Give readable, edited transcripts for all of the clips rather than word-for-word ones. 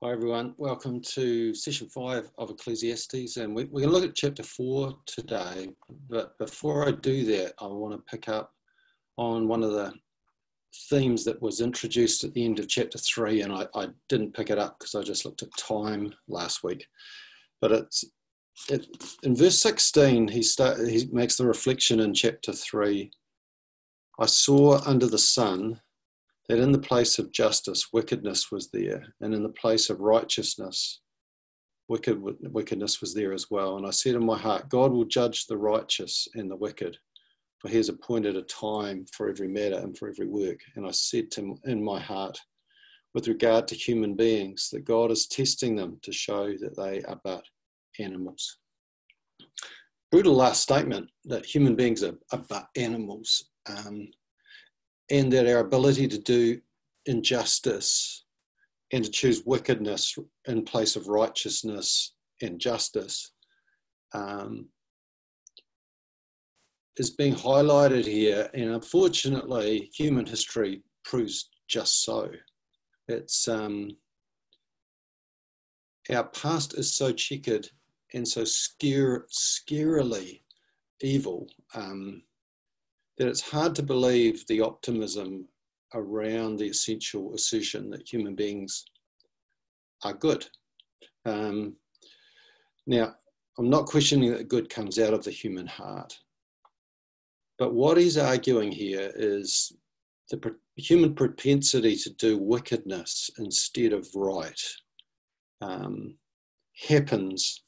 Hi everyone, welcome to session 5 of Ecclesiastes, and we're going to look at chapter 4 today. But before I do that, I want to pick up on one of the themes that was introduced at the end of chapter 3, and I didn't pick it up because I just looked at time last week. But in verse 16, he makes the reflection in chapter 3, I saw under the sun that in the place of justice, wickedness was there, and in the place of righteousness, wickedness was there as well. And I said in my heart, God will judge the righteous and the wicked, for he has appointed a time for every matter and for every work. And I said in my heart, with regard to human beings, that God is testing them to show that they are but animals. Brutal last statement, that human beings are but animals. And that our ability to do injustice and to choose wickedness in place of righteousness and justice is being highlighted here. And unfortunately, human history proves just so. It's our past is so checkered and so scarily evil that it's hard to believe the optimism around the essential assertion that human beings are good. Now, I'm not questioning that good comes out of the human heart, but what he's arguing here is the human propensity to do wickedness instead of right happens,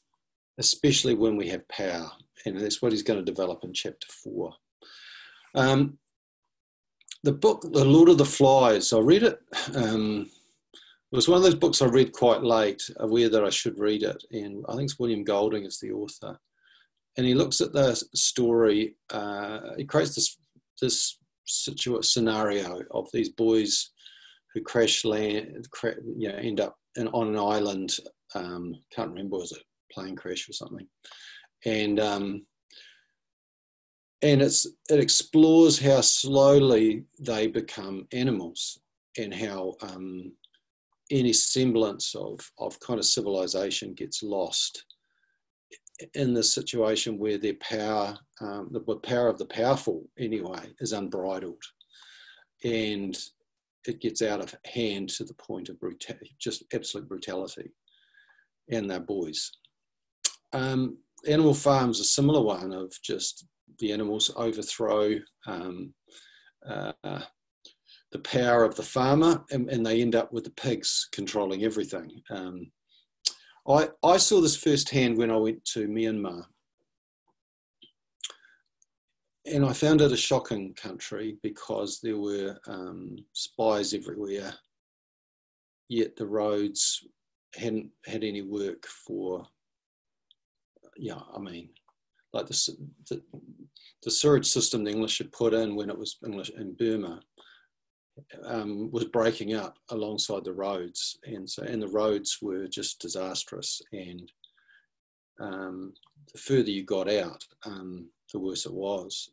especially when we have power, and that's what he's going to develop in chapter 4. The book, The Lord of the Flies, I read it. It was one of those books I read quite late, aware that I should read it. And I think it's William Golding is the author. And he looks at the story, he creates this scenario of these boys who crash land, end up on an island. Can't remember, was it a plane crash or something? And it explores how slowly they become animals and how any semblance of kind of civilization gets lost in this situation where their power, the power of the powerful anyway, is unbridled. And it gets out of hand to the point of just absolute brutality. And they're boys. Animal Farm's a similar one of just the animals overthrow the power of the farmer, and they end up with the pigs controlling everything. I saw this firsthand when I went to Myanmar, and I found it a shocking country because there were spies everywhere, yet the roads hadn't had any work for, like the sewage system the English had put in when it was English in Burma was breaking up alongside the roads, and the roads were just disastrous. And the further you got out, the worse it was,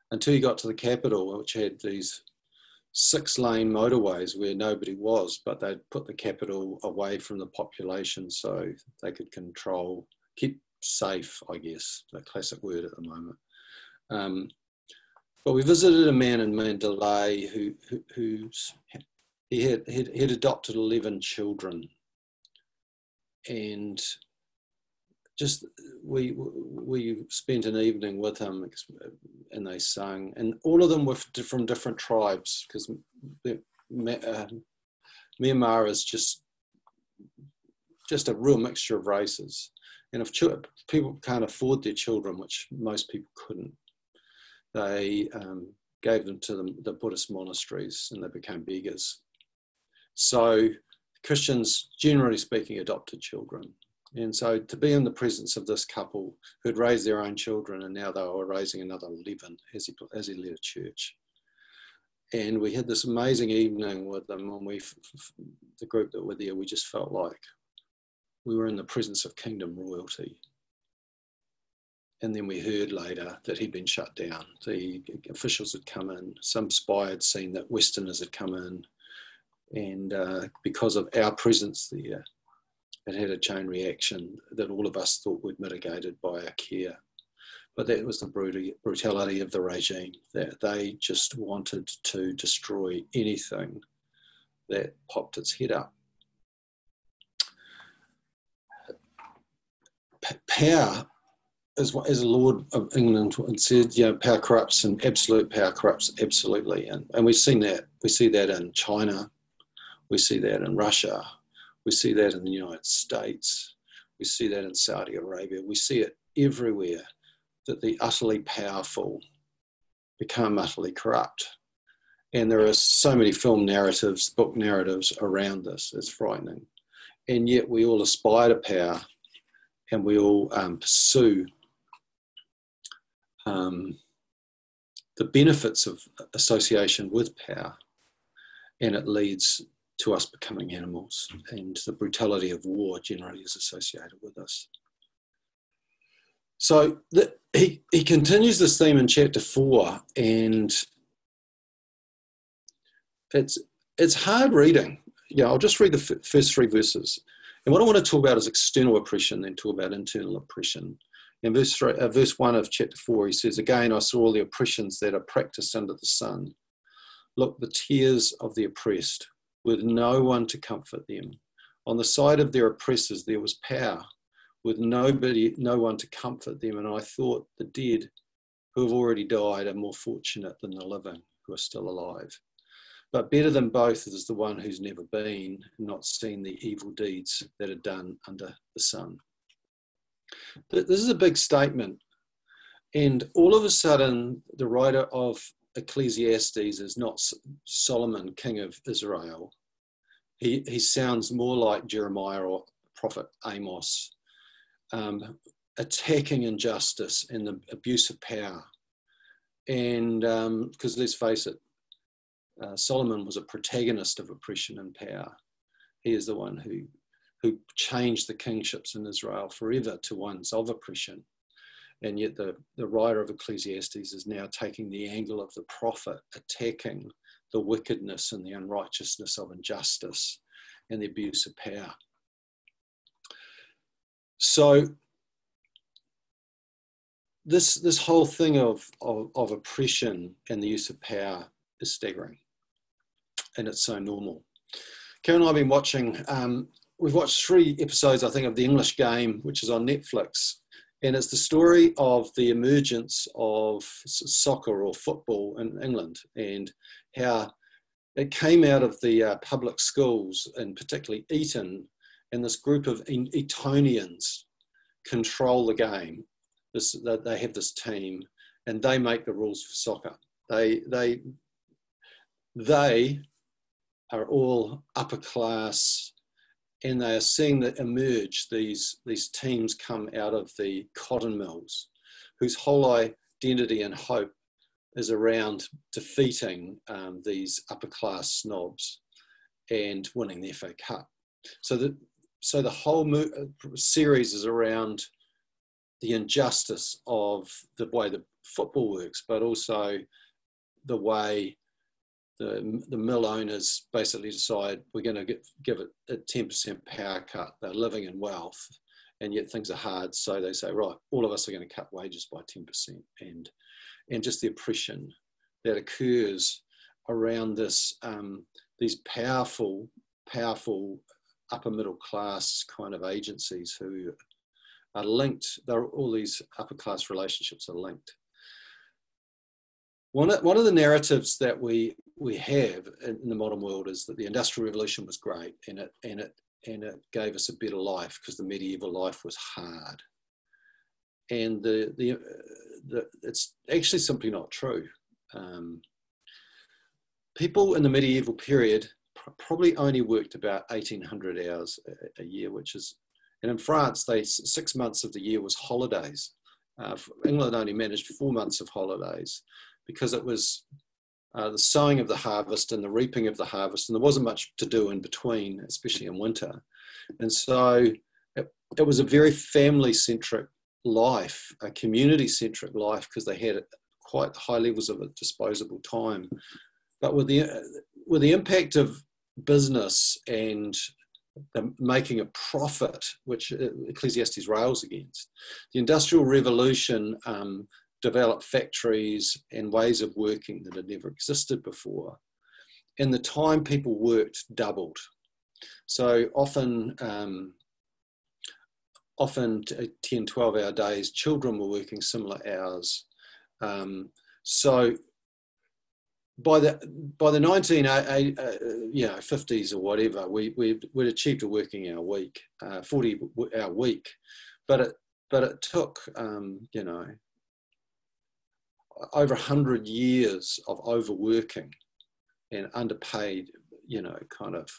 until you got to the capital, which had these 6-lane motorways where nobody was, but they'd put the capital away from the population so they could keep safe, I guess, the classic word at the moment. But we visited a man in Mandalay who had adopted 11 children, and just we spent an evening with him, and they sang, and all of them were from different tribes, because Myanmar is just a real mixture of races. And if people can't afford their children, which most people couldn't, they gave them to the Buddhist monasteries, and they became beggars. So Christians, generally speaking, adopted children. And so to be in the presence of this couple who had raised their own children, and now they were raising another 11 as he led a church. And we had this amazing evening with them, and the group that were there, we just felt like we were in the presence of kingdom royalty. And then we heard later that he'd been shut down. The officials had come in. Some spy had seen that Westerners had come in And because of our presence there, it had a chain reaction that all of us thought we'd mitigated by our care. But that was the brutality of the regime, that they just wanted to destroy anything that popped its head up. Power, as the Lord of England said, power corrupts, and absolute power corrupts absolutely. And we've seen that. We see that in China. We see that in Russia. We see that in the United States. We see that in Saudi Arabia. We see it everywhere, that the utterly powerful become utterly corrupt. And there are so many film narratives, book narratives around this. It's frightening. And yet we all aspire to power, and we all pursue the benefits of association with power. And it leads to us becoming animals, and the brutality of war generally is associated with us. So he continues this theme in chapter 4, and it's hard reading. I'll just read the first 3 verses. And what I want to talk about is external oppression, then talk about internal oppression. In verse 1 of chapter 4, he says, "Again, I saw all the oppressions that are practiced under the sun. Look, the tears of the oppressed, with no one to comfort them. On the side of their oppressors there was power, with no one to comfort them. And I thought, the dead who have already died are more fortunate than the living who are still alive. But better than both is the one who's never been, and not seen the evil deeds that are done under the sun." This is a big statement. And all of a sudden, the writer of Ecclesiastes is not Solomon, king of Israel. He sounds more like Jeremiah or prophet Amos, attacking injustice and the abuse of power. And because let's face it, Solomon was a protagonist of oppression and power. He is the one who changed the kingships in Israel forever to ones of oppression. And yet the writer of Ecclesiastes is now taking the angle of the prophet, attacking the wickedness and the unrighteousness of injustice and the abuse of power. So this whole thing of oppression and the use of power is staggering. And it's so normal. Karen and I have been watching, we've watched 3 episodes, I think, of The English Game, which is on Netflix. And it's the story of the emergence of soccer or football in England, and how it came out of the public schools, and particularly Eton, and this group of Etonians control the game. They have this team, and they make the rules for soccer. They are all upper class, and they are seeing that emerge, these teams come out of the cotton mills, whose whole identity and hope is around defeating these upper class snobs and winning the FA Cup. So the whole series is around the injustice of the way the football works, but also the way the mill owners basically decide we're going to give it a 10% power cut. They're living in wealth, and yet things are hard. So they say, right, all of us are going to cut wages by 10%. And just the oppression that occurs around this, these powerful upper middle class kind of agencies who are linked. All these upper class relationships are linked. One of the narratives that we have in the modern world is that the Industrial Revolution was great, and it gave us a better life because the medieval life was hard. And it's actually simply not true. People in the medieval period probably only worked about 1,800 hours a year, and in France, 6 months of the year was holidays. England only managed 4 months of holidays, because it was the sowing of the harvest and the reaping of the harvest, and there wasn't much to do in between, especially in winter. And so it was a very family-centric life, a community-centric life, because they had quite high levels of disposable time. But with the impact of business and making a profit, which Ecclesiastes rails against. The Industrial Revolution developed factories and ways of working that had never existed before. And the time people worked doubled. So often 10, 12-hour days, children were working similar hours. So by the 1950s or whatever, we'd achieved a working hour week, 40-hour week, but it took over 100 years of overworking and underpaid, kind of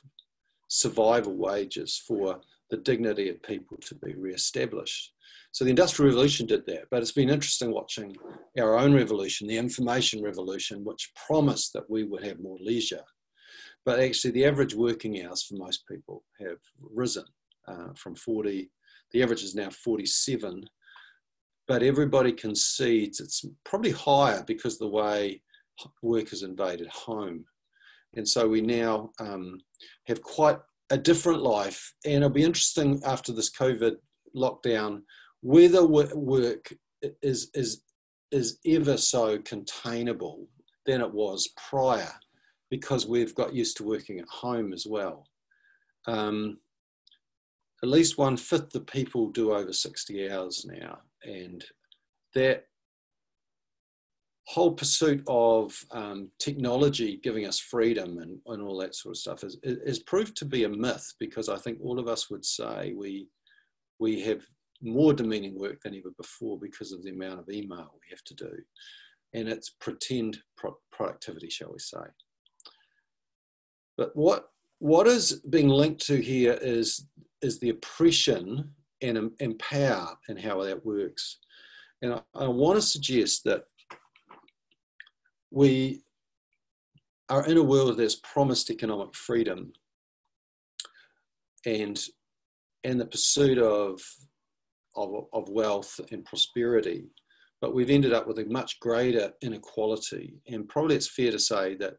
survival wages for the dignity of people to be re-established. So the Industrial Revolution did that, but it's been interesting watching our own revolution, the information revolution, which promised that we would have more leisure. But actually the average working hours for most people have risen from 40, the average is now 47, but everybody concedes it's probably higher because the way work has invaded home. And so we now have quite a different life. And it'll be interesting after this COVID lockdown, whether work is ever so containable than it was prior, because we've got used to working at home as well. At least 1/5 of people do over 60 hours now. And that whole pursuit of technology giving us freedom and all that sort of stuff is proved to be a myth, because I think all of us would say we have more demeaning work than ever before because of the amount of email we have to do. And it's pretend productivity, shall we say. But what is being linked to here is the oppression and power and how that works. And I want to suggest that we are in a world that's promised economic freedom and the pursuit of wealth and prosperity, but we've ended up with a much greater inequality. And probably it's fair to say that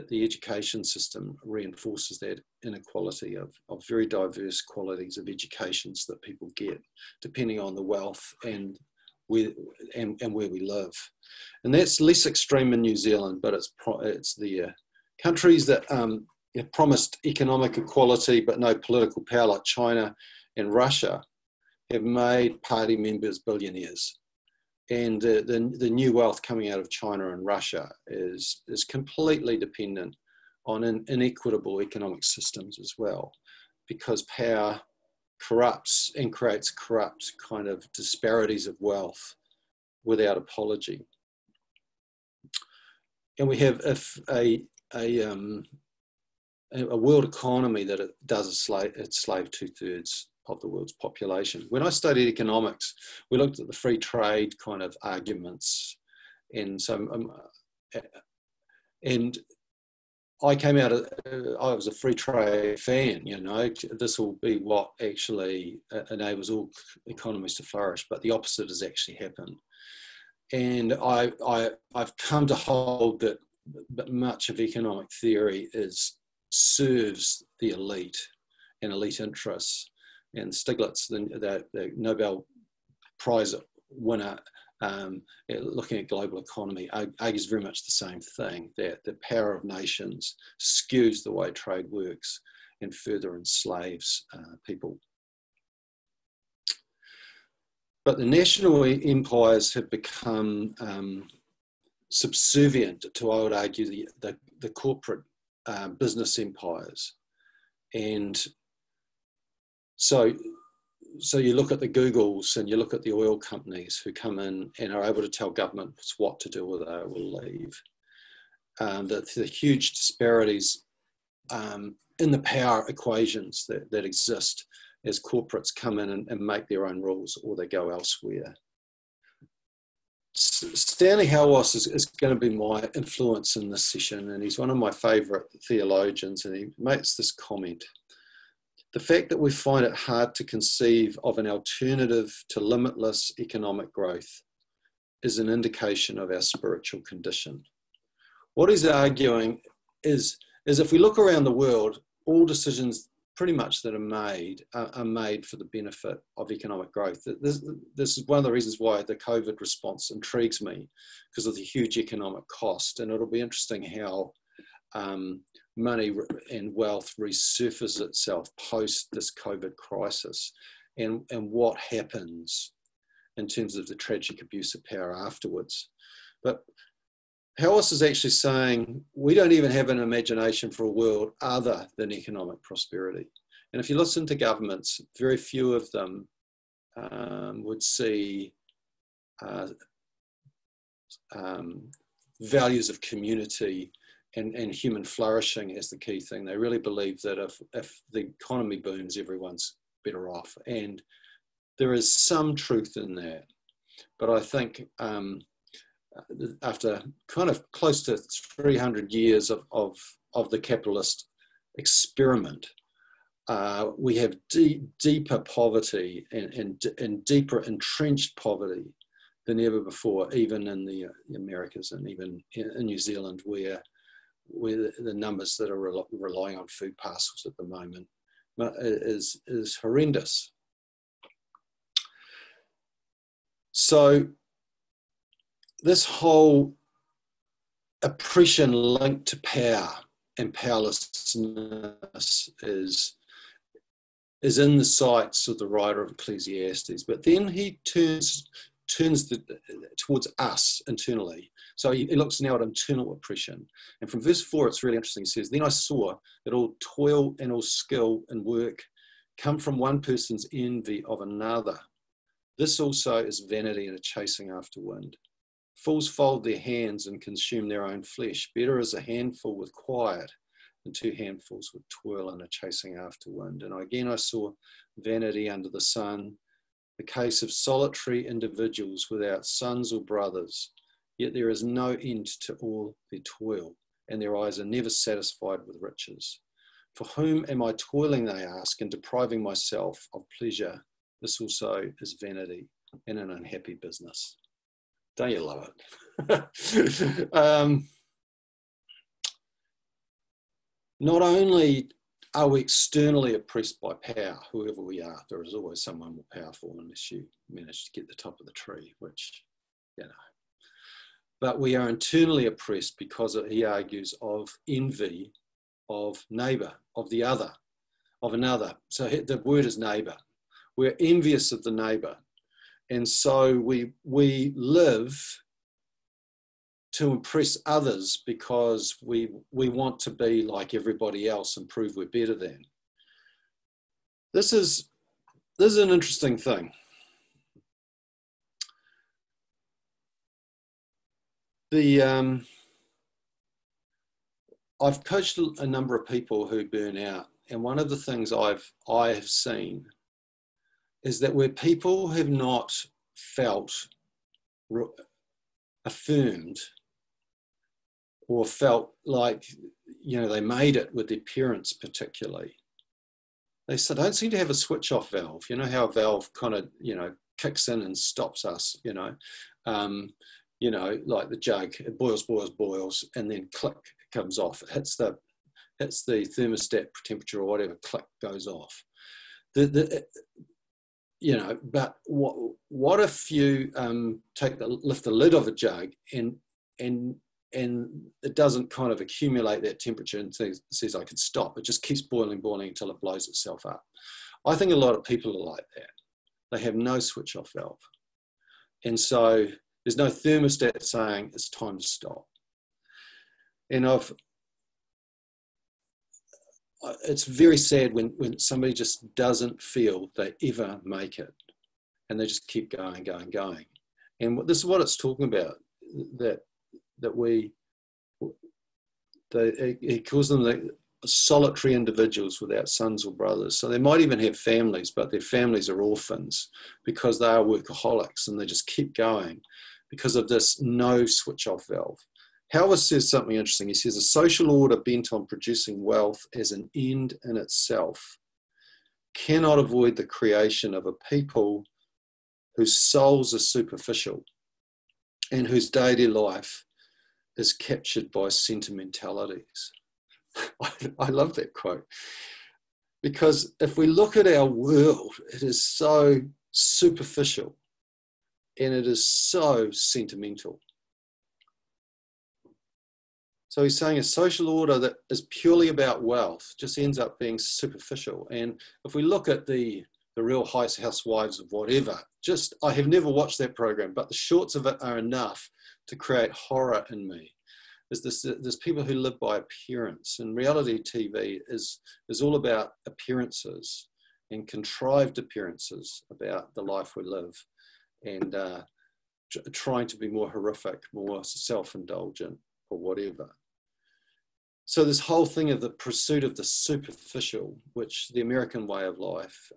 the education system reinforces that inequality of very diverse qualities of educations that people get, depending on the wealth and where we live. And that's less extreme in New Zealand, but it's the countries that have promised economic equality but no political power, like China and Russia, have made party members billionaires. And the new wealth coming out of China and Russia is completely dependent on inequitable economic systems as well, because power corrupts and creates corrupt kind of disparities of wealth without apology. And we have a world economy that it does enslave 2/3 of the world's population. When I studied economics, we looked at the free trade kind of arguments, and so and I came out of, I was a free trade fan, this will be what actually enables all economies to flourish, but the opposite has actually happened. And I've come to hold that much of economic theory serves the elite and elite interests. And Stiglitz, the Nobel Prize winner, looking at global economy, argues very much the same thing, that the power of nations skews the way trade works and further enslaves people. But the national empires have become subservient to, I would argue, the corporate business empires. And so you look at the Googles and you look at the oil companies who come in and are able to tell governments what to do or they will leave. The huge disparities in the power equations that exist as corporates come in and make their own rules or they go elsewhere. Stanley Hauerwas is going to be my influence in this session, and he's one of my favourite theologians, and he makes this comment. The fact that we find it hard to conceive of an alternative to limitless economic growth is an indication of our spiritual condition. What he's arguing is is if we look around the world, all decisions pretty much that are made for the benefit of economic growth. This is one of the reasons why the COVID response intrigues me, because of the huge economic cost. And it'll be interesting how money and wealth resurfaces itself post this COVID crisis, and what happens in terms of the tragic abuse of power afterwards. But House is actually saying we don't even have an imagination for a world other than economic prosperity. And if you listen to governments, very few of them would see values of community and human flourishing as the key thing. They really believe that if the economy booms, everyone's better off. And there is some truth in that. But I think after kind of close to 300 years of the capitalist experiment, we have deeper poverty and deeper entrenched poverty than ever before, even in the Americas and even in New Zealand, where the numbers that are relying on food parcels at the moment is horrendous. So this whole oppression linked to power and powerlessness is in the sights of the writer of Ecclesiastes, but then he turns towards us internally. So he looks now at internal oppression. And from verse 4, it's really interesting. He says, "Then I saw that all toil and all skill and work come from one person's envy of another. This also is vanity and a chasing after wind. Fools fold their hands and consume their own flesh. Better is a handful with quiet than 2 handfuls with toil and a chasing after wind." And again, I saw vanity under the sun, the case of solitary individuals without sons or brothers, yet there is no end to all their toil, and their eyes are never satisfied with riches. For whom am I toiling, they ask, and depriving myself of pleasure? This also is vanity and an unhappy business. Don't you love it? Not only are we externally oppressed by power, whoever we are, there is always someone more powerful unless you manage to get the top of the tree, which, but we are internally oppressed because he argues of envy of neighbour, of the other, of another. So the word is neighbour. We're envious of the neighbour. And so we live to impress others because we want to be like everybody else and prove we're better than. This is an interesting thing. I've coached a number of people who burn out, and one of the things I have seen is that where people have not felt affirmed or felt like, they made it with their parents particularly, they don't seem to have a switch off valve. You know how a valve kind of, kicks in and stops us, like the jug, it boils, and then click, it comes off. It hits the thermostat temperature or whatever, click, goes off. But what if you lift the lid of a jug and it doesn't kind of accumulate that temperature and says I can stop. It just keeps boiling until it blows itself up. I think a lot of people are like that. They have no switch off valve. And so there's no thermostat saying it's time to stop. And it's very sad when somebody just doesn't feel they ever make it, and they just keep going. And this is what it's talking about, he calls them the solitary individuals without sons or brothers. So they might even have families, but their families are orphans because they are workaholics, and they just keep going because of this no switch off valve. Howard says something interesting. He says, a social order bent on producing wealth as an end in itself cannot avoid the creation of a people whose souls are superficial and whose daily life is captured by sentimentalities. I love that quote, because if we look at our world, it is so superficial and it is so sentimental. So he's saying a social order that is purely about wealth just ends up being superficial. And if we look at the Real Housewives of whatever, I have never watched that program, but the shorts of it are enough to create horror in me. There's people who live by appearance, and reality TV is all about appearances and contrived appearances about the life we live, and trying to be more horrific, more self-indulgent, or whatever. So this whole thing of the pursuit of the superficial, which the American way of life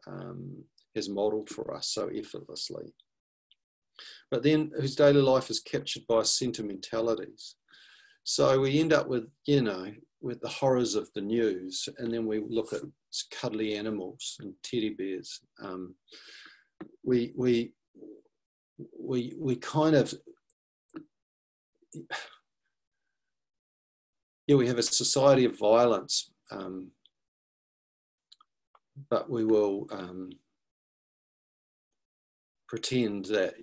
has modelled for us so effortlessly, but then whose daily life is captured by sentimentalities. So we end up with, with the horrors of the news, and then we look at cuddly animals and teddy bears. We kind of, we have a society of violence, but we will pretend that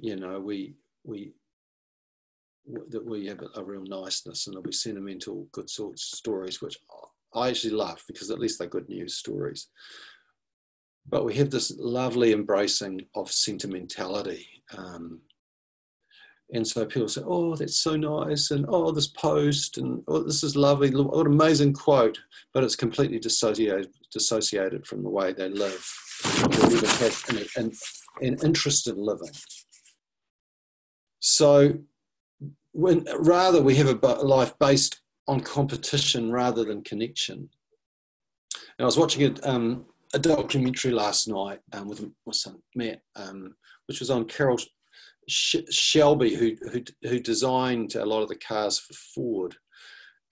that we have a real niceness, and there'll be sentimental, good sorts of stories, which I actually love because at least they're good news stories. But we have this lovely embracing of sentimentality. And so people say, oh, that's so nice, and oh, this post, and oh, this is lovely, what an amazing quote, but it's completely dissociated from the way they live, or even have an interest in living. So rather we have a life based on competition rather than connection. And I was watching a documentary last night with my son Matt, which was on Carol Shelby, who designed a lot of the cars for Ford,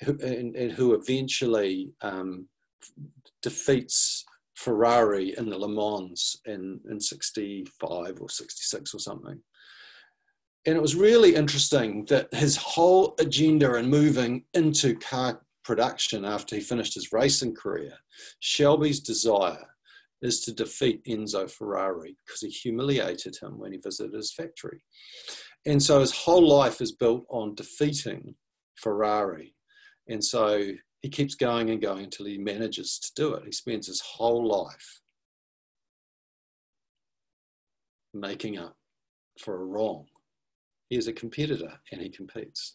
and who eventually defeats Ferrari in the Le Mans in 65 or 66 or something. And it was really interesting that his whole agenda in moving into car production after he finished his racing career, Shelby's desire is to defeat Enzo Ferrari because he humiliated him when he visited his factory. And so his whole life is built on defeating Ferrari. And so he keeps going and going until he manages to do it. He spends his whole life making up for a wrong. He is a competitor and he competes.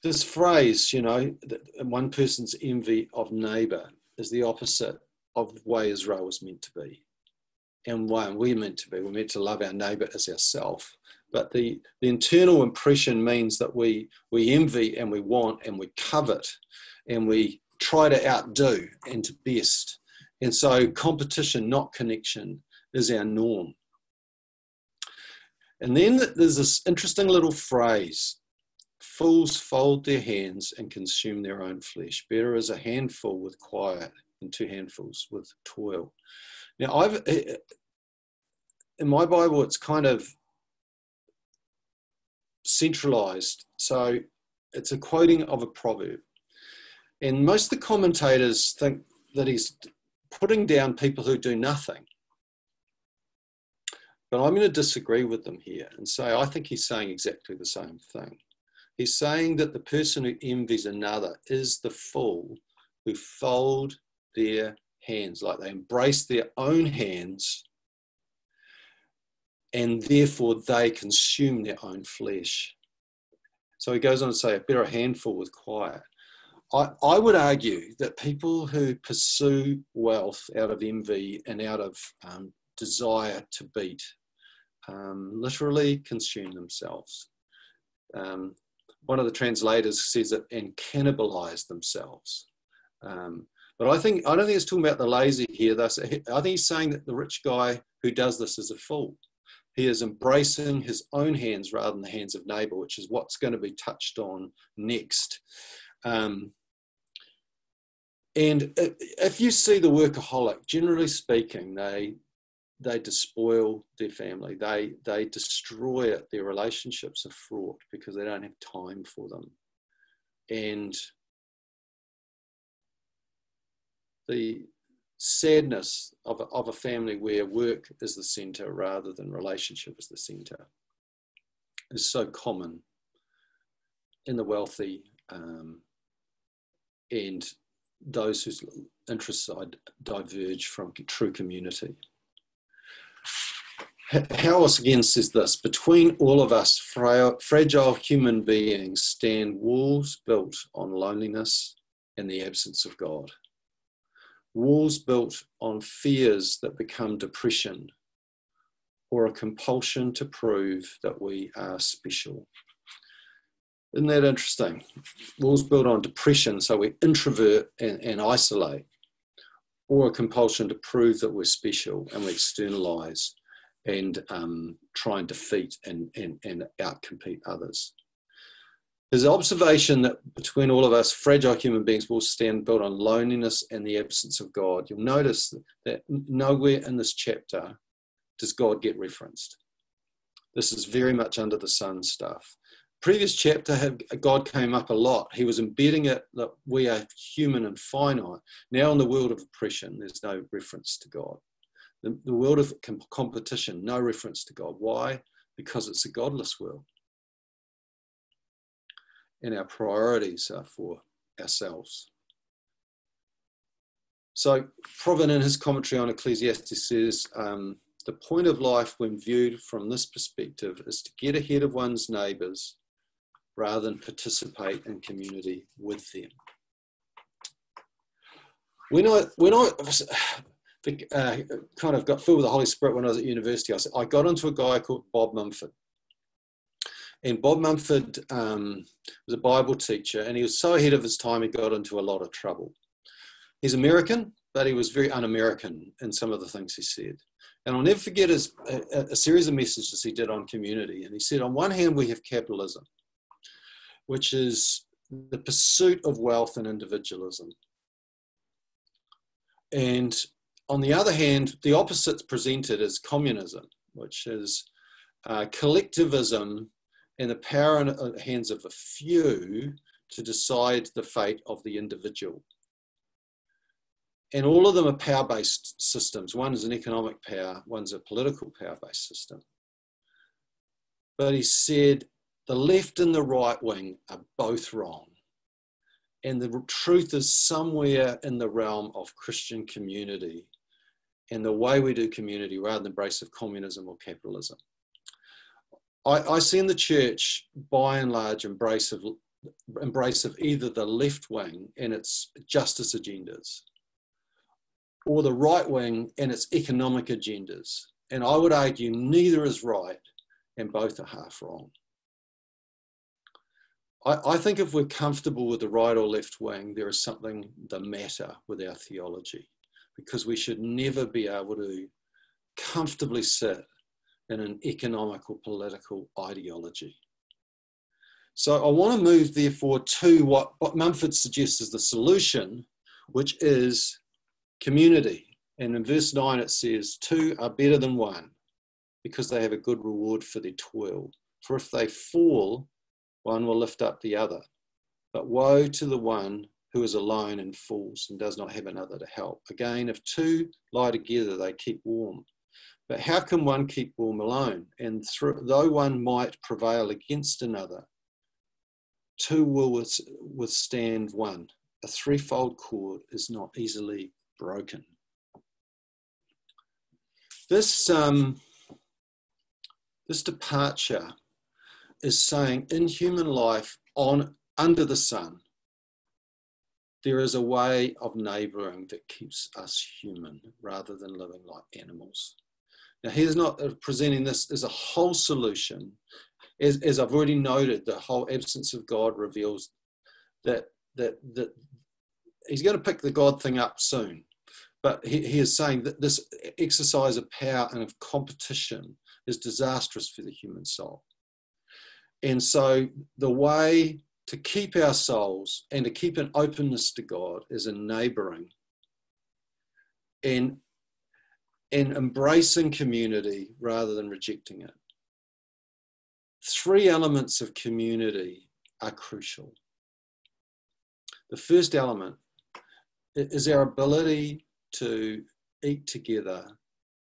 This phrase, that one person's envy of neighbour is the opposite of the way Israel was meant to be. And why we're meant to be. We're meant to love our neighbour as ourselves. But the internal impression means that we envy and we want and we covet and we try to outdo and to best. And so competition, not connection, is our norm. And then there's this interesting little phrase, fools fold their hands and consume their own flesh. Better is a handful with quiet than 2 handfuls with toil. Now, in my Bible, it's kind of centralized. So it's a quoting of a proverb. And most of the commentators think that he's putting down people who do nothing. But I'm going to disagree with them here and say I think he's saying exactly the same thing. He's saying that the person who envies another is the fool who fold their hands, like they embrace their own hands, and therefore they consume their own flesh. So he goes on to say, a better handful with quiet. I would argue that people who pursue wealth out of envy and out of desire to beat literally consume themselves. One of the translators says it, and cannibalize themselves. But I don't think it's talking about the lazy here. I think he's saying that the rich guy who does this is a fool. He is embracing his own hands rather than the hands of neighbor, which is what's going to be touched on next. And if you see the workaholic, generally speaking, they despoil their family. They destroy it. Their relationships are fraught because they don't have time for them. And the sadness of a family where work is the center rather than relationship is the center is so common in the wealthy and those whose interests diverge from true community. Howells again says this: between all of us fragile human beings stand walls built on loneliness and the absence of God. Walls built on fears that become depression or a compulsion to prove that we are special. Isn't that interesting? Walls built on depression, so we introvert and isolate, or a compulsion to prove that we're special and we externalize and try and defeat and outcompete others. His observation that between all of us, fragile human beings will stand built on loneliness and the absence of God. You'll notice that nowhere in this chapter does God get referenced. This is very much under the sun stuff. Previous chapter, God came up a lot. He was embedding it that we are human and finite. Now in the world of oppression, there's no reference to God. The world of competition, no reference to God. Why? Because it's a godless world. And our priorities are for ourselves. So Provan in his commentary on Ecclesiastes says, the point of life when viewed from this perspective is to get ahead of one's neighbours rather than participate in community with them. When I kind of got filled with the Holy Spirit when I was at university, I got into a guy called Bob Mumford. And Bob Mumford was a Bible teacher, and he was so ahead of his time he got into a lot of trouble. He's American, but he was very un-American in some of the things he said. And I'll never forget a series of messages he did on community. And he said, on one hand, we have capitalism, which is the pursuit of wealth and individualism. And on the other hand, the opposite's presented as communism, which is collectivism and the power in the hands of a few to decide the fate of the individual. And all of them are power-based systems. One is an economic power, one's a political power-based system. But he said the left and the right wing are both wrong. And the truth is somewhere in the realm of Christian community and the way we do community rather than embrace of communism or capitalism. I see in the church, by and large, embrace of either the left wing and its justice agendas, or the right wing and its economic agendas. And I would argue neither is right and both are half wrong. I think if we're comfortable with the right or left wing, there is something the matter with our theology, because we should never be able to comfortably sit in an economic or political ideology. So I want to move, therefore, to what Mumford suggests is the solution, which is community. And in verse 9 it says, two are better than one, because they have a good reward for their toil. For if they fall, one will lift up the other. But woe to the one who is alone and falls and does not have another to help. Again, if two lie together, they keep warm. But how can one keep warm alone? And though one might prevail against another, two will withstand one. A threefold cord is not easily broken. This departure is saying in human life under the sun, there is a way of neighbouring that keeps us human rather than living like animals. Now, he's not presenting this as a whole solution. As I've already noted, the whole absence of God reveals that he's going to pick the God thing up soon. But he is saying that this exercise of power and of competition is disastrous for the human soul. And so the way to keep our souls and to keep an openness to God is in neighbouring and embracing community rather than rejecting it. Three elements of community are crucial. The first element is our ability to eat together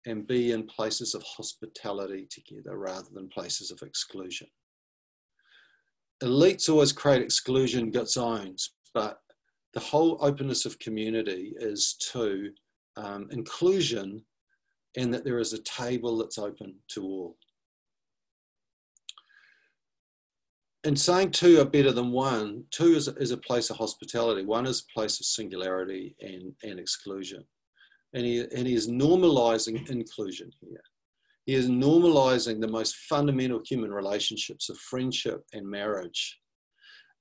and be in places of hospitality together rather than places of exclusion. Elites always create exclusion zones, but the whole openness of community is to inclusion, and that there is a table that's open to all. In saying two are better than one, two is a place of hospitality. One is a place of singularity and exclusion. And he is normalizing inclusion here. He is normalizing the most fundamental human relationships of friendship and marriage.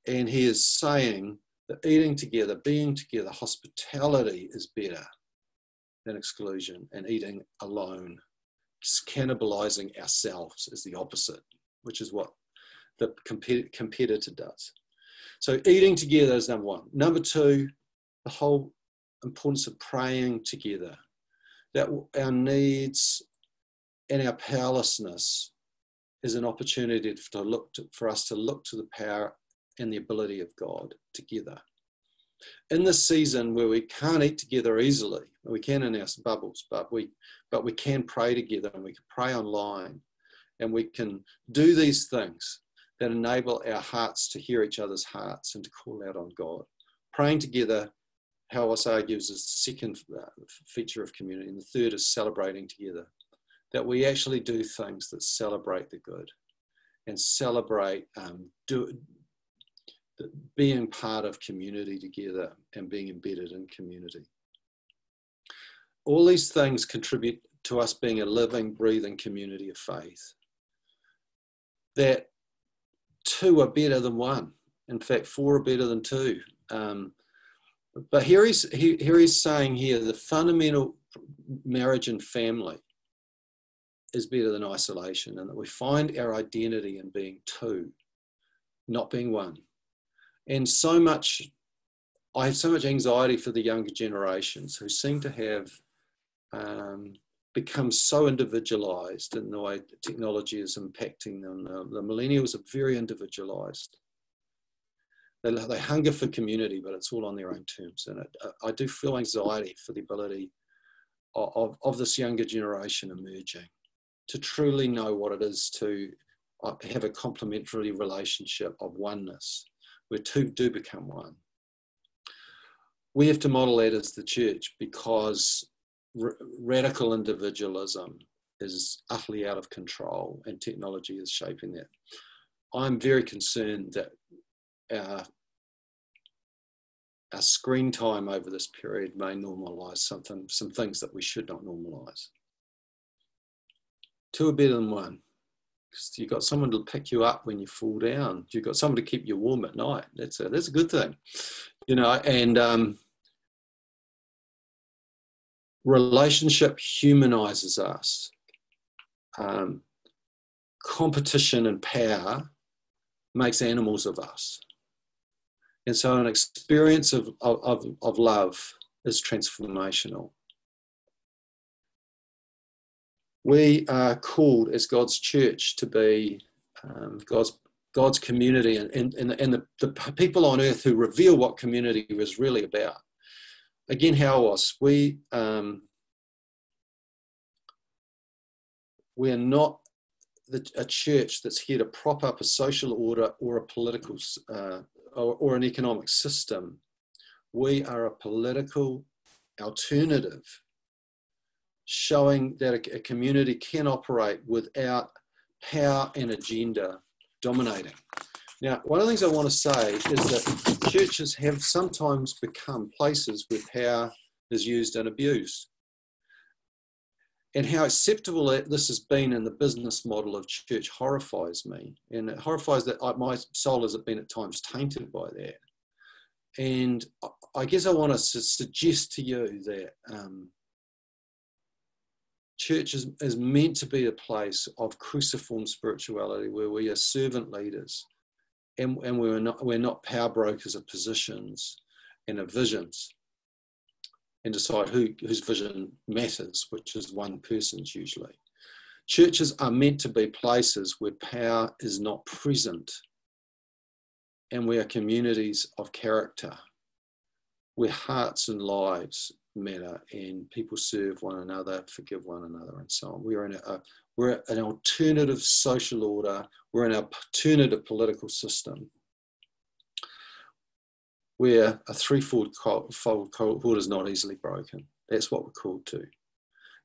And he is saying that eating together, being together, hospitality is better than exclusion, and eating alone, cannibalizing ourselves, is the opposite, which is what the competitor does. So eating together is number one. Number two, the whole importance of praying together, that our needs and our powerlessness is an opportunity for us to look to the power and the ability of God together. In this season where we can't eat together easily, we can in our bubbles, but we can pray together, and we can pray online, and we can do these things that enable our hearts to hear each other's hearts and to call out on God. Praying together, Howells argues, is the second feature of community, and the third is celebrating together. That we actually do things that celebrate the good and celebrate being part of community together and being embedded in community. All these things contribute to us being a living, breathing community of faith. That two are better than one. In fact, four are better than two. But here he's saying here, the fundamental marriage and family is better than isolation, and that we find our identity in being two, not being one. And I have so much anxiety for the younger generations who seem to have become so individualized in the way technology is impacting them. The millennials are very individualized. They hunger for community, but it's all on their own terms. And I do feel anxiety for the ability of this younger generation emerging to truly know what it is to have a complementary relationship of oneness, where two do become one. We have to model that as the church, because radical individualism is utterly out of control, and technology is shaping that. I'm very concerned that our screen time over this period may normalise some things that we should not normalise. Two are better than one, because you've got someone to pick you up when you fall down. You've got someone to keep you warm at night. That's a good thing, you know. And relationship humanises us. Competition and power makes animals of us. And so an experience of love is transformational. We are called as God's church to be God's community, and the people on earth who reveal what community is really about. Again, Howells, we are not a church that's here to prop up a social order or a political or an economic system. We are a political alternative, showing that a community can operate without power and agenda dominating. Now, one of the things I want to say is that churches have sometimes become places where power is used and abused. And how acceptable this has been in the business model of church horrifies me. And it horrifies that my soul has been at times tainted by that. And I guess I want to suggest to you that church is meant to be a place of cruciform spirituality, where we are servant leaders, and we're not power brokers of positions and of visions, and decide whose vision matters, which is one person's usually. Churches are meant to be places where power is not present, and we are communities of character, where hearts and lives matter and people serve one another, forgive one another, and so on. We're an alternative social order. We're an alternative political system where a threefold cord is not easily broken. That's what we're called to.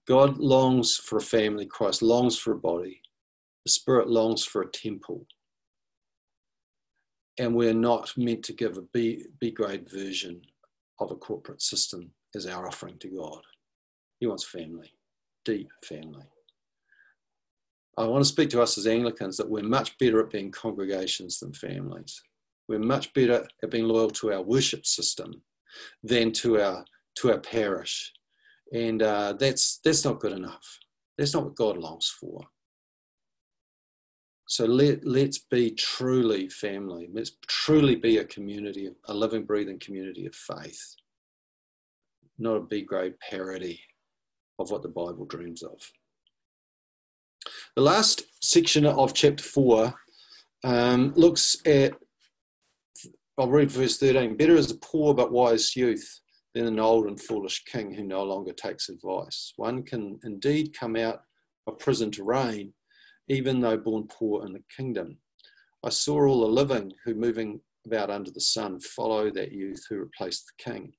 God longs for a family. Christ longs for a body. The Spirit longs for a temple. And we're not meant to give a B-grade version of a corporate system as our offering to God. He wants family, deep family. I want to speak to us as Anglicans that we're much better at being congregations than families. We're much better at being loyal to our worship system than to our parish. And that's not good enough. That's not what God longs for. So let's be truly family. Let's truly be a community, a living, breathing community of faith, not a B-grade parody of what the Bible dreams of. The last section of chapter 4 looks at, I'll read verse 13. Better is a poor but wise youth than an old and foolish king who no longer takes advice. One can indeed come out of prison to reign, even though born poor in the kingdom. I saw all the living who moving about under the sun follow that youth who replaced the king.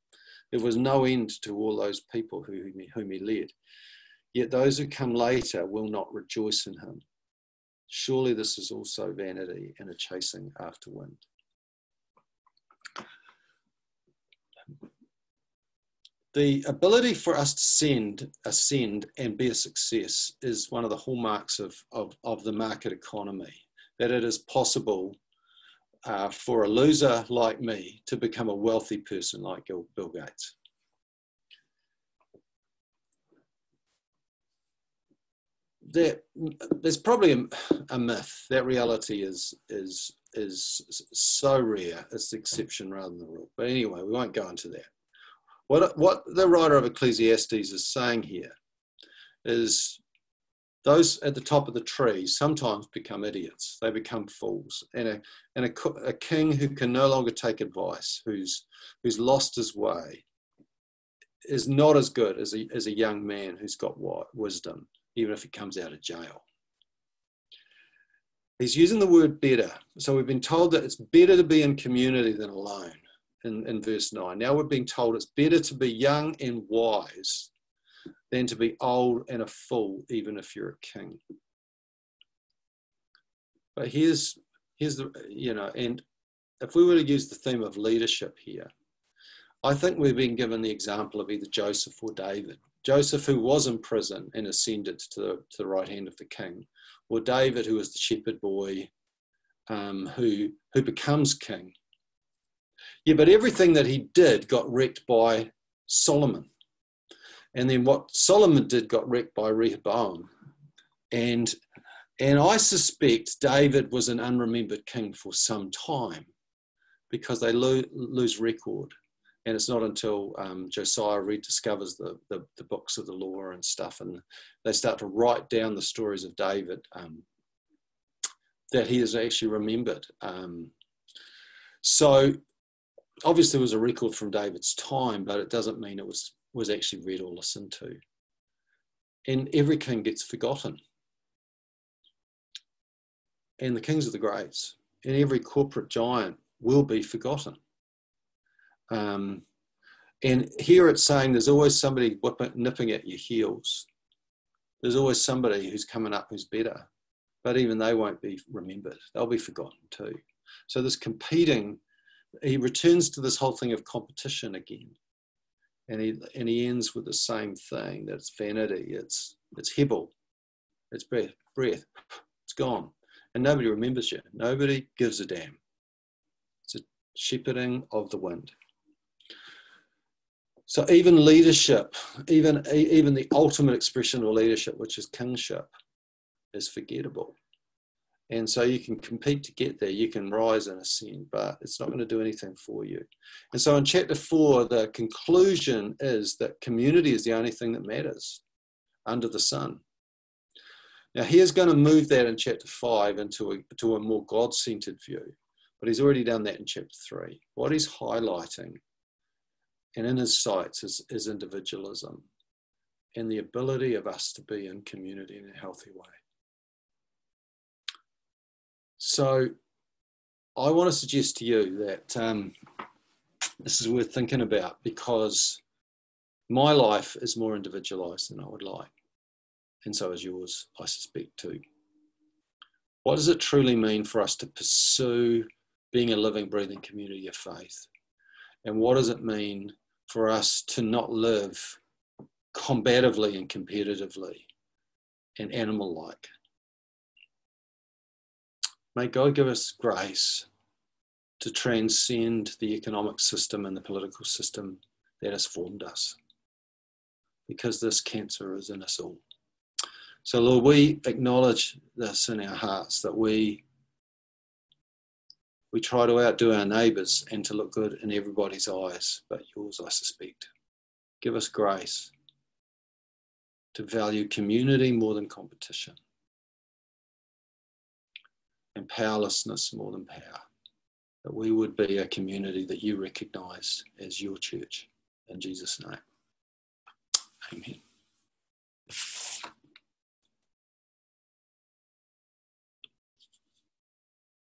There was no end to all those people whom he led. Yet those who come later will not rejoice in him. Surely this is also vanity and a chasing after wind. The ability for us to ascend and be a success is one of the hallmarks of the market economy, that it is possible for a loser like me to become a wealthy person like Bill Gates. There's probably a myth. That reality is so rare, it's the exception rather than the rule. But anyway, we won't go into that. What the writer of Ecclesiastes is saying here is those at the top of the tree sometimes become idiots. They become fools. And a king who can no longer take advice, who's lost his way, is not as good as a young man who's got wisdom, even if he comes out of jail. He's using the word better. So we've been told that it's better to be in community than alone. In verse 9. Now we're being told it's better to be young and wise than to be old and a fool, even if you're a king. But here's the, and if we were to use the theme of leadership here, I think we've been given the example of either Joseph or David. Joseph, who was in prison and ascended to the right hand of the king, or David, who was the shepherd boy, who becomes king. Yeah, but everything that he did got wrecked by Solomon. And then what Solomon did got wrecked by Rehoboam. And I suspect David was an unremembered king for some time because they lose record. And it's not until Josiah rediscovers the books of the law and stuff, and they start to write down the stories of David, that he is actually remembered. So obviously, there was a record from David's time, but it doesn't mean it was actually read or listened to. And every king gets forgotten. And the kings of the greats, and every corporate giant will be forgotten. And here it's saying there's always somebody nipping at your heels. There's always somebody who's coming up who's better. But even they won't be remembered. They'll be forgotten too. So this competing, he returns to this whole thing of competition again, and he ends with the same thing, that it's vanity, it's hebel, it's breath, it's gone, and nobody remembers you. Nobody gives a damn. It's a shepherding of the wind. So even leadership, even the ultimate expression of leadership, which is kingship, is forgettable. And so you can compete to get there, you can rise and ascend, but it's not going to do anything for you. And so in chapter 4, the conclusion is that community is the only thing that matters under the sun. Now he's going to move that in chapter 5 into a more God-centered view, but he's already done that in chapter 3. What he's highlighting and in his sights is individualism and the ability of us to be in community in a healthy way. So I want to suggest to you that this is worth thinking about, because my life is more individualized than I would like. And so is yours, I suspect, too. What does it truly mean for us to pursue being a living, breathing community of faith? And what does it mean for us to not live combatively and competitively and animal-like? May God give us grace to transcend the economic system and the political system that has formed us, because this cancer is in us all. So Lord, we acknowledge this in our hearts, that we try to outdo our neighbours and to look good in everybody's eyes, but yours, I suspect. Give us grace to value community more than competition, and powerlessness more than power. That we would be a community that you recognise as your church. In Jesus' name, amen.